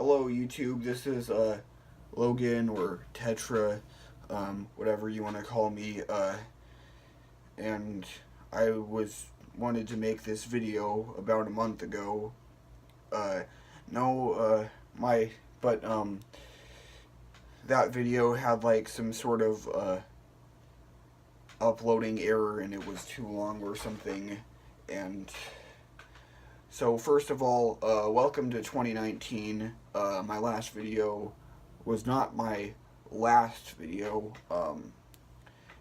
Hello YouTube, this is Logan or Tetra, whatever you want to call me, and I wanted to make this video about a month ago. No, my but that video had like some sort of uploading error and it was too long or something. And so first of all, welcome to 2019. My last video was not my last video,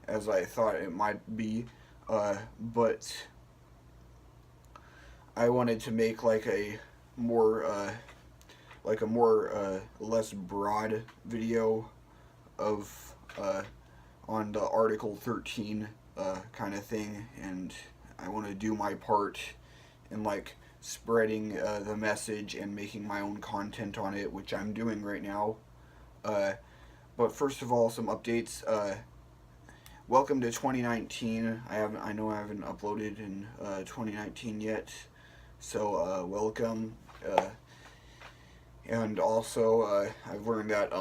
as I thought it might be, but I wanted to make like a more less broad video of on the Article 13 kind of thing, and I want to do my part in like spreading the message and making my own content on it, which I'm doing right now. But first of all, some updates. Welcome to 2019. I know I haven't uploaded in 2019 yet, so welcome. And also, I've learned that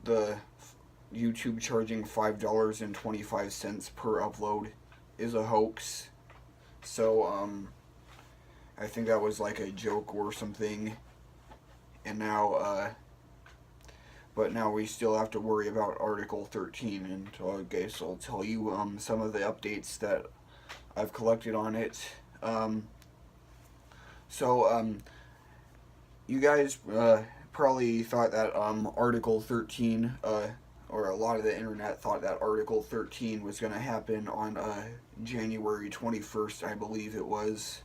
the YouTube charging $5.25 per upload is a hoax. So I think that was like a joke or something. And now, but now we still have to worry about Article 13, and I guess I'll tell you some of the updates that I've collected on it. You guys probably thought that Article 13, or a lot of the internet thought that Article 13 was going to happen on January 21st, I believe it was.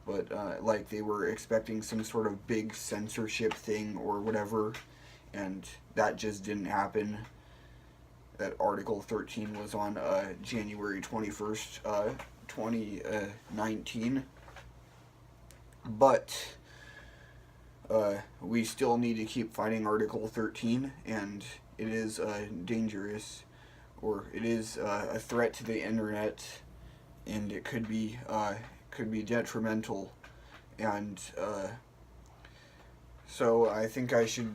But like they were expecting some sort of big censorship thing or whatever, and that just didn't happen. That Article 13 was on January 21st, 2019. But we still need to keep fighting Article 13, and it is dangerous, or it is a threat to the internet, and it could be detrimental. And so I think I should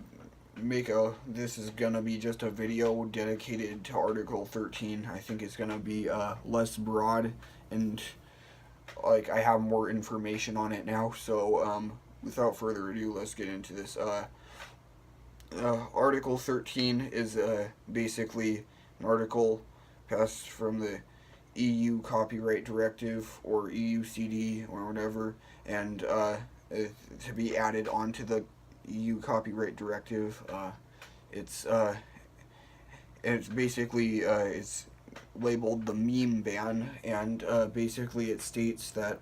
make this is gonna be just a video dedicated to Article 13. I think it's gonna be less broad, and like I have more information on it now. So without further ado, let's get into this. Article 13 is basically an article passed from the EU Copyright Directive, or EUCD, or whatever, and to be added onto the EU Copyright Directive. It's basically it's labeled the meme ban, and basically it states that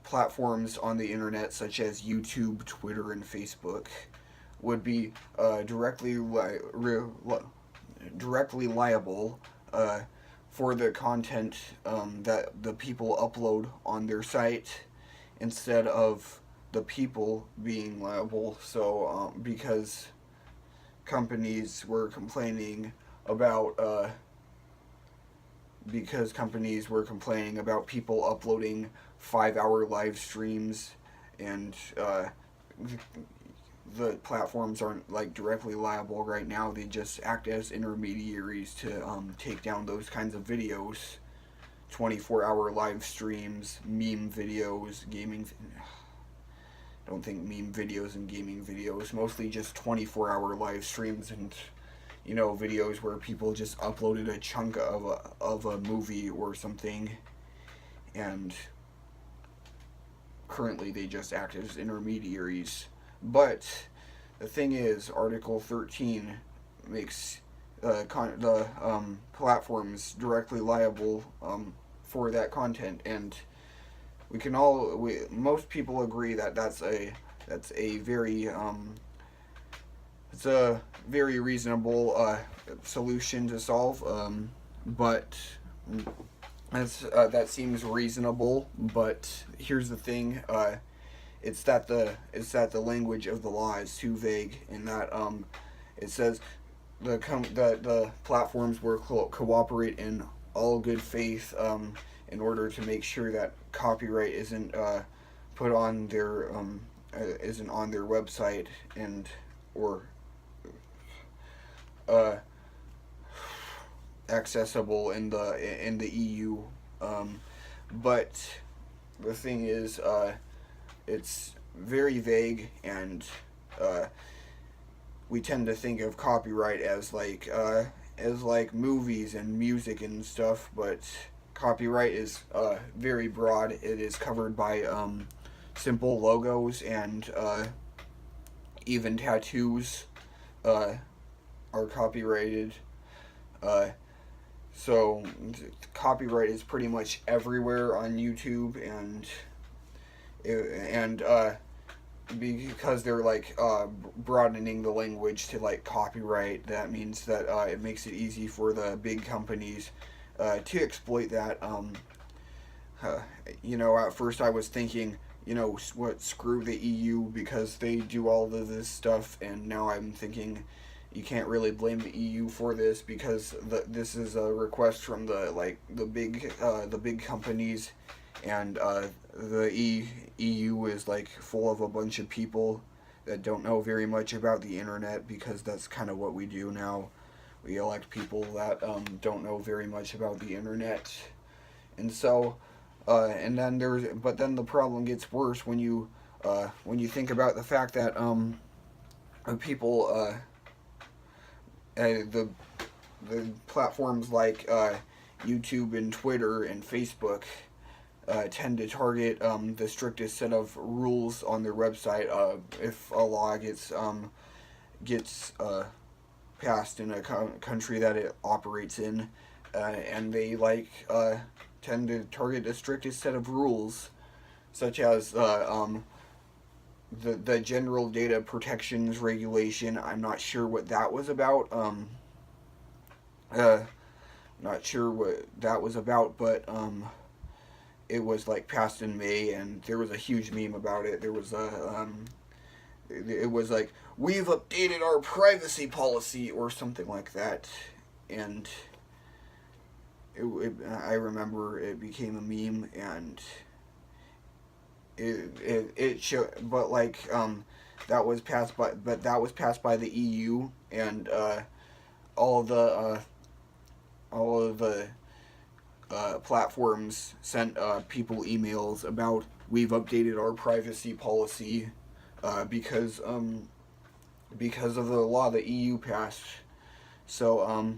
platforms on the internet such as YouTube, Twitter, and Facebook would be directly liable for the content that the people upload on their site, instead of the people being liable. So because companies were complaining about people uploading 5-hour live streams, and the platforms aren't like directly liable right now. They just act as intermediaries to take down those kinds of videos. 24-hour live streams, meme videos, gaming. I don't think meme videos and gaming videos. Mostly just 24-hour live streams, and videos where people just uploaded a chunk of a movie or something, and currently they just act as intermediaries. But the thing is, Article 13 makes the platforms directly liable for that content, and most people agree that that's a very it's a very reasonable solution to solve. But that seems reasonable. But here's the thing. It's that the language of the law is too vague, in that it says the platforms will cooperate in all good faith in order to make sure that copyright isn't put on their isn't on their website and or uh, accessible in the EU. But the thing is, it's very vague, and we tend to think of copyright as like movies and music and stuff, but copyright is very broad. It is covered by simple logos, and even tattoos are copyrighted. Uh, so copyright is pretty much everywhere on YouTube, and because they're like broadening the language to like copyright, that means that it makes it easy for the big companies to exploit that. At first I was thinking, screw the EU because they do all of this stuff, and now I'm thinking you can't really blame the EU for this because this is a request from the big companies, and the EU is like full of a bunch of people that don't know very much about the internet, because that's kind of what we do now. We elect people that don't know very much about the internet, and so and then then the problem gets worse when you think about the fact that people the platforms like YouTube and Twitter and Facebook tend to target the strictest set of rules on their website. If a law gets passed in a country that it operates in, and they tend to target the strictest set of rules, such as the General Data Protections Regulation. I'm not sure what that was about. Not sure what that was about, but it was like passed in May, and there was a huge meme about it. There was it was like, we've updated our privacy policy or something like that, and I remember it became a meme, and it showed, but that was passed by the EU, and all of the platforms sent people emails about, we've updated our privacy policy because of the law the EU passed. So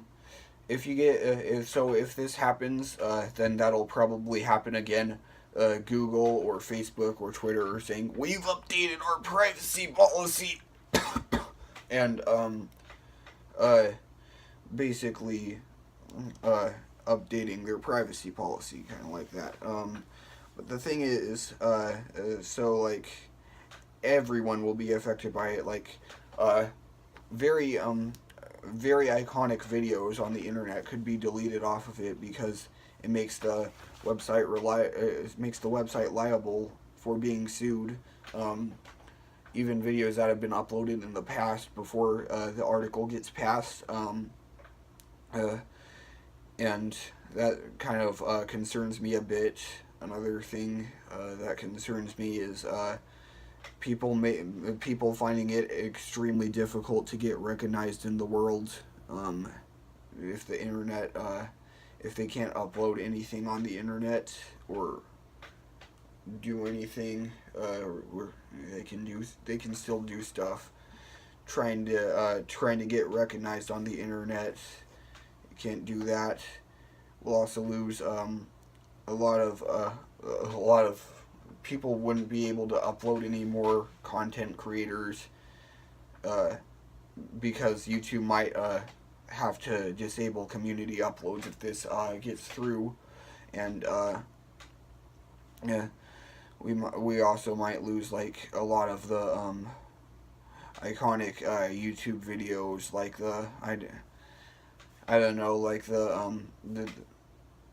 if this happens, then that'll probably happen again. Google or Facebook or Twitter are saying, we've updated our privacy policy, and basically updating their privacy policy, kind of like that. But the thing is, everyone will be affected by it. Very iconic videos on the internet could be deleted off of it because it makes the website liable for being sued. Even videos that have been uploaded in the past before the article gets passed, and that kind of concerns me a bit. Another thing that concerns me is people finding it extremely difficult to get recognized in the world. If the internet, if they can't upload anything on the internet or do anything, they can still do stuff. Trying to get recognized on the internet, you can't do that. We'll also lose a lot of people wouldn't be able to upload any more content creators because YouTube might have to disable community uploads if this gets through, and we also might lose a lot of the iconic YouTube videos, like I don't know, like the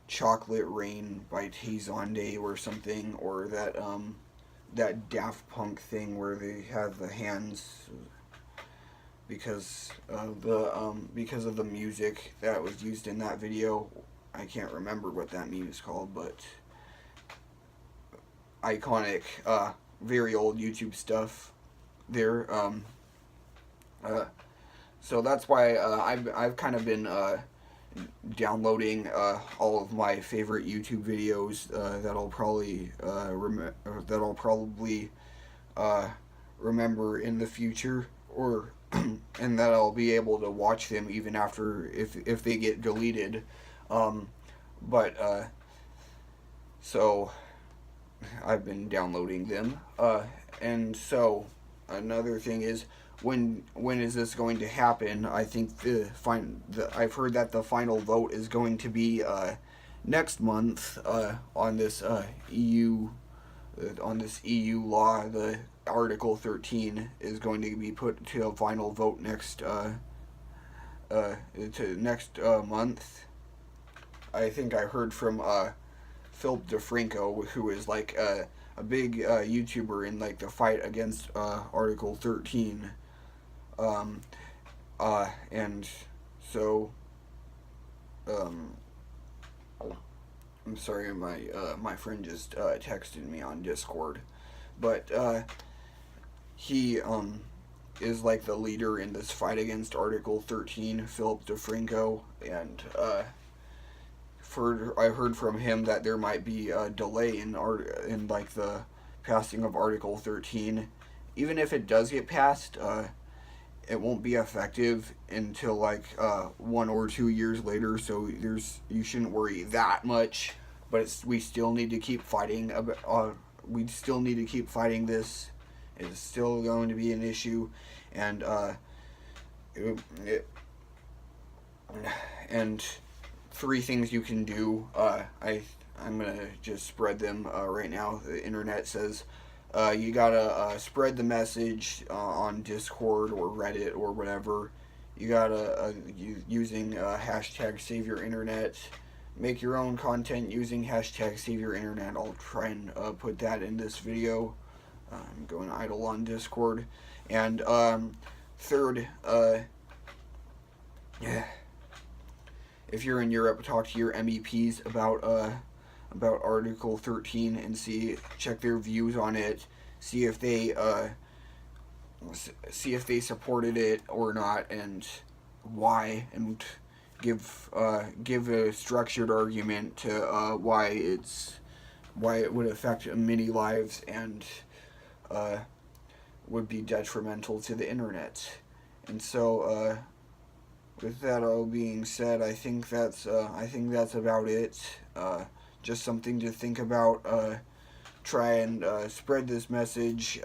Chocolate Rain by Tay or something, or that Daft Punk thing where they have the hands because of the music that was used in that video. I can't remember what that meme is called, but iconic, very old YouTube stuff there. So that's why I've kind of been downloading all of my favorite YouTube videos that I'll probably remember in the future, or and that I'll be able to watch them even after if they get deleted. But so I've been downloading them, and so another thing is, when is this going to happen? I think I've heard that the final vote is going to be next month on this EU law. The Article 13 is going to be put to a final vote next month. I think I heard from Philip DeFranco, who is like a big YouTuber in like the fight against Article 13. And so, I'm sorry, my friend just texted me on Discord, but he is like the leader in this fight against Article 13, Philip DeFranco, and I heard from him that there might be a delay in like the passing of Article 13. Even if it does get passed, it won't be effective until like 1 or 2 years later. So you shouldn't worry that much. But we still need to keep fighting. We still need to keep fighting this. It's still going to be an issue, and and 3 things you can do. I'm gonna just spread them right now. The internet says you gotta spread the message on Discord or Reddit or whatever. You gotta using hashtag Save Your Internet. Make your own content using hashtag Save Your Internet. I'll try and put that in this video. I'm going idle on Discord. And third, if you're in Europe, talk to your MEPs about Article 13 and check their views on it. See if they supported it or not, and why, and give a structured argument to why it would affect many lives and would be detrimental to the internet. And so with that all being said, I think that's about it. Just something to think about. Try and spread this message.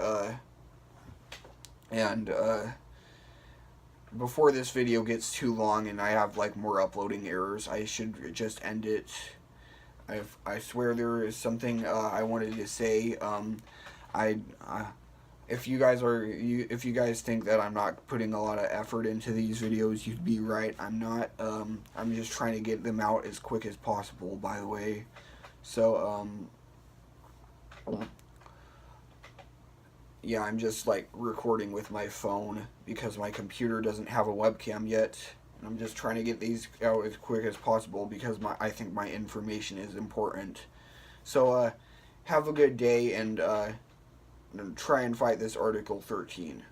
And before this video gets too long and I have like more uploading errors, I should just end it. I swear there is something I wanted to say. If you guys think that I'm not putting a lot of effort into these videos, you'd be right. I'm not. I'm just trying to get them out as quick as possible, by the way. So yeah, I'm just like recording with my phone because my computer doesn't have a webcam yet. And I'm just trying to get these out as quick as possible because I think my information is important. So have a good day, and try and fight this Article 13.